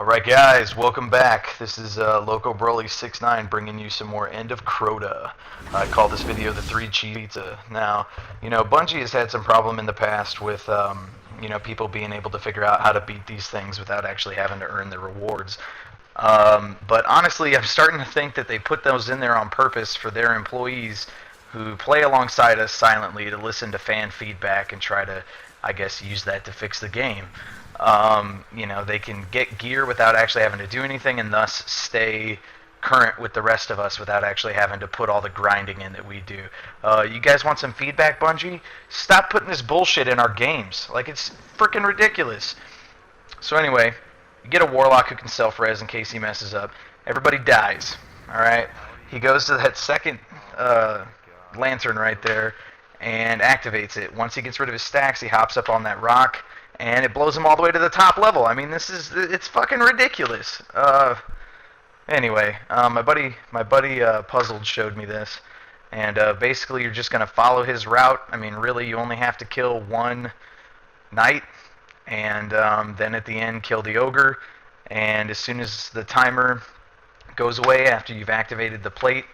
Alright guys, welcome back. This is Loco Broly 69 bringing you some more End of Crota. I call this video the 3 cheese pizza. Now, Bungie has had some problem in the past with, people being able to figure out how to beat these things without actually having to earn the rewards. But honestly, I'm starting to think that they put those in there on purpose for their employees who play alongside us silently to listen to fan feedback and try to, I guess, use that to fix the game. They can get gear without actually having to do anything and thus stay current with the rest of us without actually having to put all the grinding in that we do. You guys want some feedback, Bungie? Stop putting this bullshit in our games. Like, it's freaking ridiculous. So anyway, you get a warlock who can self-res in case he messes up. Everybody dies, alright? He goes to that second lantern right there and activates it. Once he gets rid of his stacks, he hops up on that rock and it blows him all the way to the top level. I mean, it's fucking ridiculous. Anyway, my buddy Puzzled showed me this, and basically you're just gonna follow his route. I mean, really, you only have to kill one knight, and then at the end kill the ogre. And as soon as the timer goes away after you've activated the plate,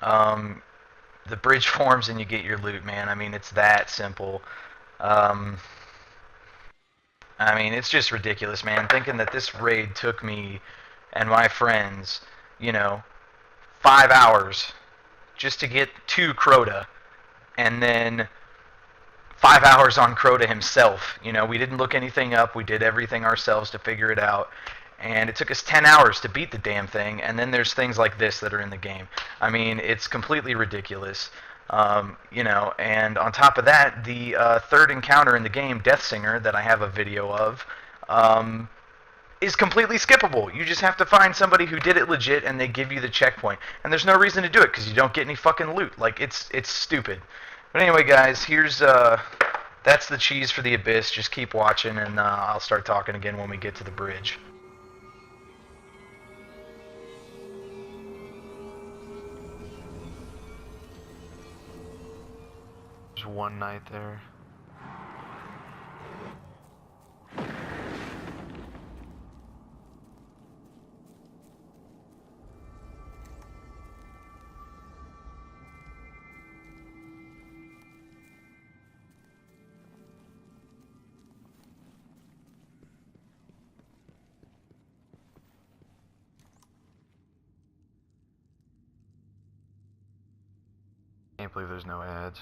the bridge forms and you get your loot, man. I mean, it's that simple. I mean, it's just ridiculous, man. Thinking that this raid took me and my friends, 5 hours just to get to Crota, and then 5 hours on Crota himself. We didn't look anything up. We did everything ourselves to figure it out. And it took us 10 hours to beat the damn thing, and then there's things like this that are in the game. I mean, it's completely ridiculous. And on top of that, the third encounter in the game, Death Singer, that I have a video of, is completely skippable. You just have to find somebody who did it legit, and they give you the checkpoint. And there's no reason to do it, because you don't get any fucking loot. Like, it's stupid. But anyway, guys, here's, that's the cheese for the Abyss. Just keep watching, and I'll start talking again when we get to the bridge. There's one night there. Can't believe there's no ads.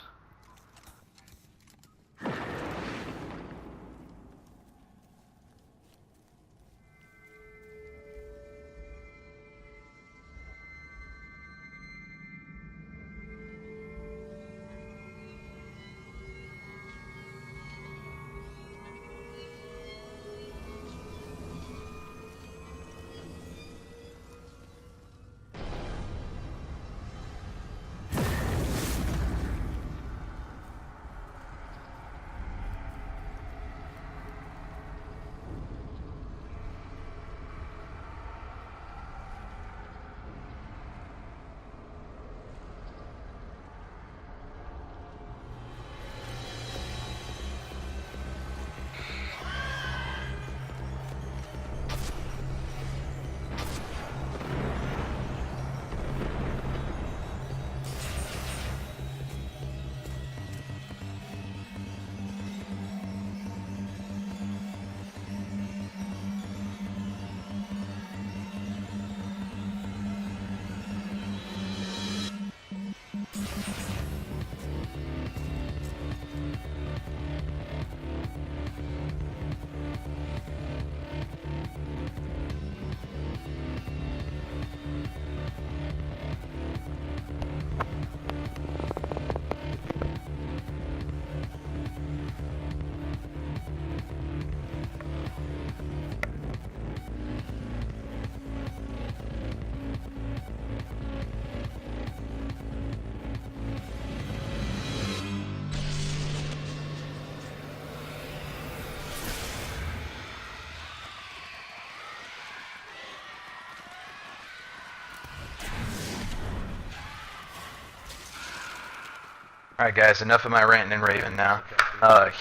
Alright guys, enough of my ranting and raving now.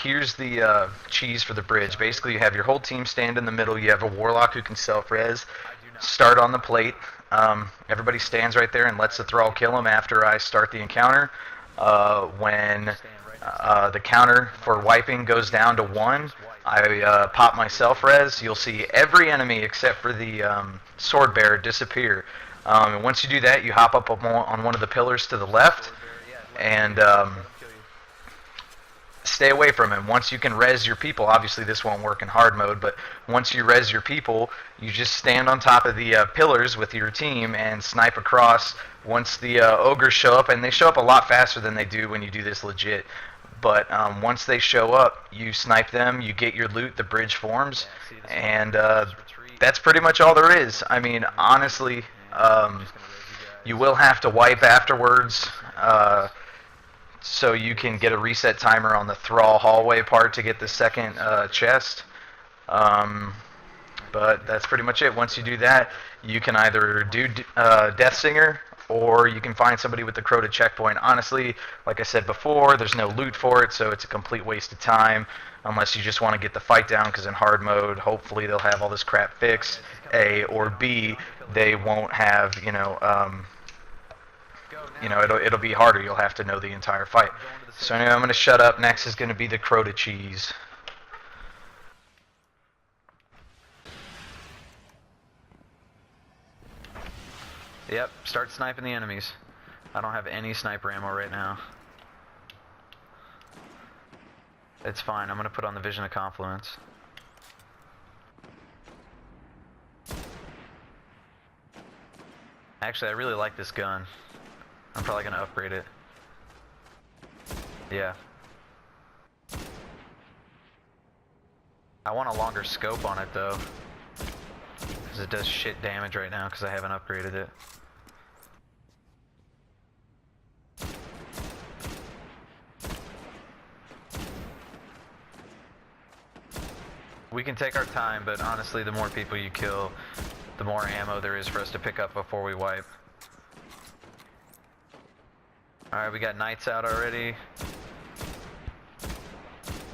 Here's the cheese for the bridge. Basically, you have your whole team stand in the middle. You have a warlock who can self-res. Start on the plate. Everybody stands right there and lets the thrall kill him after I start the encounter. When the counter for wiping goes down to 1, I pop my self-res. You'll see every enemy except for the sword bearer disappear. And once you do that, you hop up on one of the pillars to the left and stay away from him. Once you can res your people, obviously this won't work in hard mode, but once you res your people, you just stand on top of the pillars with your team and snipe across. Once the ogres show up, and they show up a lot faster than they do when you do this legit, but once they show up, you snipe them, you get your loot, the bridge forms, and that's pretty much all there is. I mean, honestly, you will have to wipe afterwards, so you can get a reset timer on the thrall hallway part to get the second chest. But that's pretty much it. Once you do that, you can either do Death Singer, or you can find somebody with the Crota checkpoint. Honestly, like I said before, there's no loot for it, so it's a complete waste of time, unless you just want to get the fight down, because in hard mode, hopefully they'll have all this crap fixed, A, or B, they won't have, it'll be harder. You'll have to know the entire fight. So anyway, I'm going to shut up. Next is going to be the Crota Cheese. Yep, start sniping the enemies. I don't have any sniper ammo right now. It's fine. I'm going to put on the Vision of Confluence. Actually, I really like this gun. I'm probably going to upgrade it. Yeah. I want a longer scope on it though, because it does shit damage right now because I haven't upgraded it. We can take our time, but honestly, the more people you kill, the more ammo there is for us to pick up before we wipe. Alright, we got knights out already.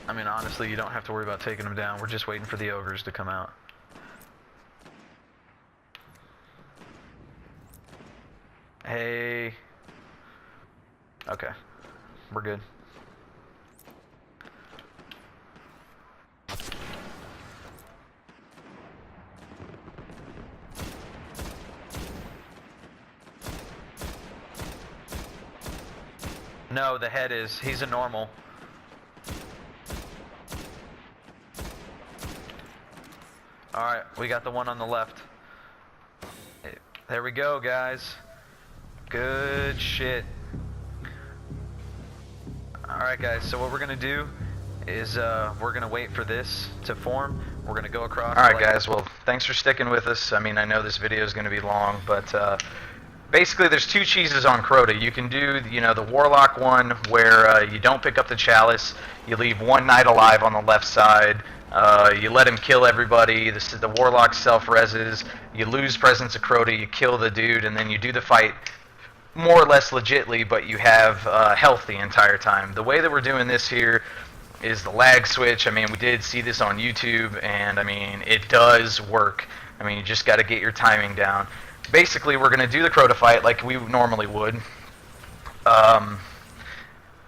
I mean, honestly, you don't have to worry about taking them down. We're just waiting for the ogres to come out. Hey. Okay. We're good. No, the head is. He's a normal. Alright, we got the one on the left. There we go, guys. Good shit. Alright, guys, so what we're gonna do is we're gonna wait for this to form. We're gonna go across. Alright, guys, well, thanks for sticking with us. I mean, I know this video is gonna be long, but basically, there's two cheeses on Crota. You can do, the Warlock one where you don't pick up the chalice. You leave one knight alive on the left side. You let him kill everybody. The Warlock self-reses. You lose presence of Crota. You kill the dude, and then you do the fight more or less legitly, but you have health the entire time. The way that we're doing this here is the lag switch. I mean, we did see this on YouTube, and I mean, it does work. I mean, you just got to get your timing down. Basically, we're going to do the Crota fight like we normally would.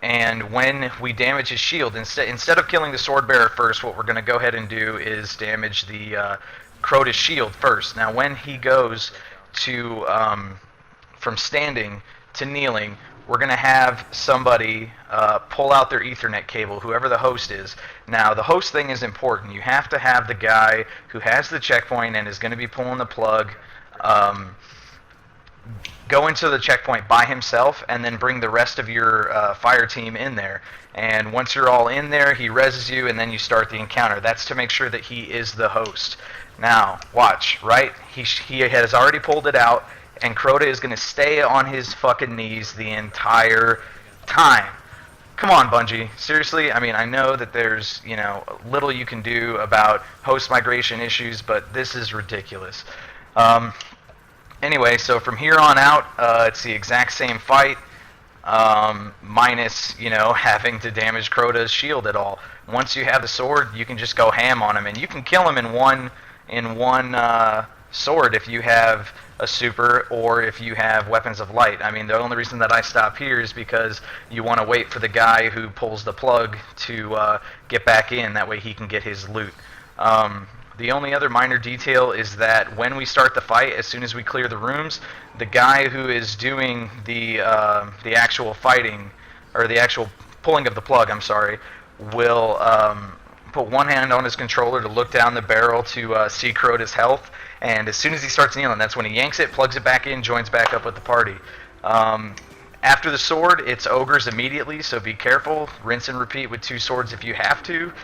And when we damage his shield, instead of killing the sword bearer first, what we're going to go ahead and do is damage the Crota's shield first. Now, when he goes to from standing to kneeling, we're going to have somebody pull out their Ethernet cable, whoever the host is. Now, the host thing is important. You have to have the guy who has the checkpoint and is going to be pulling the plug go into the checkpoint by himself, and then bring the rest of your fire team in there. And once you're all in there, he reses you, and then you start the encounter. That's to make sure that he is the host. Now, watch, right? He has already pulled it out, and Crota is going to stay on his fucking knees the entire time. Come on, Bungie. Seriously, I mean, I know that there's, little you can do about host migration issues, but this is ridiculous. Anyway, so from here on out, it's the exact same fight. minus, you know, having to damage Crota's shield at all. Once you have the sword, you can just go ham on him, and you can kill him in one sword if you have a super or if you have weapons of light. I mean, the only reason that I stop here is because you want to wait for the guy who pulls the plug to get back in. That way he can get his loot. The only other minor detail is that when we start the fight, as soon as we clear the rooms, the guy who is doing the actual fighting, or the actual pulling of the plug, I'm sorry, will put one hand on his controller to look down the barrel to see Crota's health, and as soon as he starts kneeling, that's when he yanks it, plugs it back in, joins back up with the party. After the sword, it's ogres immediately, so be careful. Rinse and repeat with 2 swords if you have to.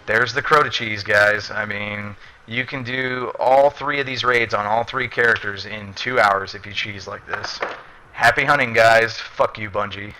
There's the Crota Cheese, guys. I mean, you can do all 3 of these raids on all 3 characters in 2 hours if you cheese like this. Happy hunting, guys. Fuck you, Bungie.